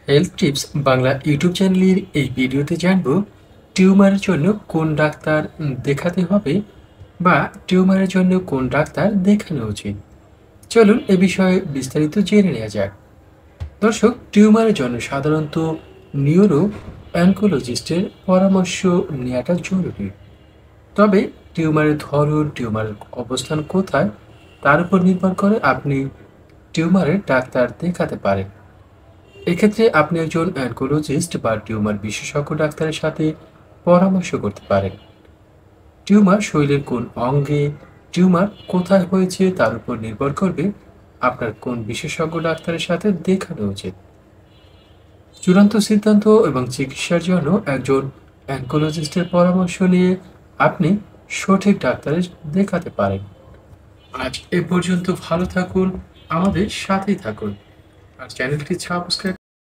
Health tips Bangla YouTube চ্যানেলের এই ভিডিওতে জানব টিউমারের জন্য কোন ডাক্তার দেখাতে হবে বা টিউমারের জন্য কোন ডাক্তার দেখানো উচিত। চলুন এ বিষয়ে বিস্তারিত জেনে নেওয়া যাক। দর্শক, টিউমারের জন্য সাধারণত নিউরো অ্যানকোলজিস্টের পরামর্শ নেওয়াটা জরুরি। তবে টিউমারের ধরন, টিউমারের অবস্থান কোথায়, তার উপর নির্ভর করে আপনি টিউমারের ডাক্তার দেখাতে পারেন। এক্ষেত্রে আপনি একজন অ্যানকোলজিস্ট বা টিউমার বিশেষজ্ঞ ডাক্তারের সাথে পরামর্শ করতে পারেন। টিউমার শরীরের কোন অঙ্গে, টিউমার কোথায় হয়েছে তার উপর নির্ভর করবে আপনার কোন বিশেষজ্ঞ ডাক্তারের সাথে দেখানো উচিত। চূড়ান্ত সিদ্ধান্ত এবং চিকিৎসার জন্য একজন অ্যানকোলজিস্টের পরামর্শ নিয়ে আপনি সঠিক ডাক্তারের দেখাতে পারেন। আজ এ পর্যন্ত, ভালো থাকুন, আমাদের সাথেই থাকুন আর চ্যানেলটি সাবস্ক্রাইব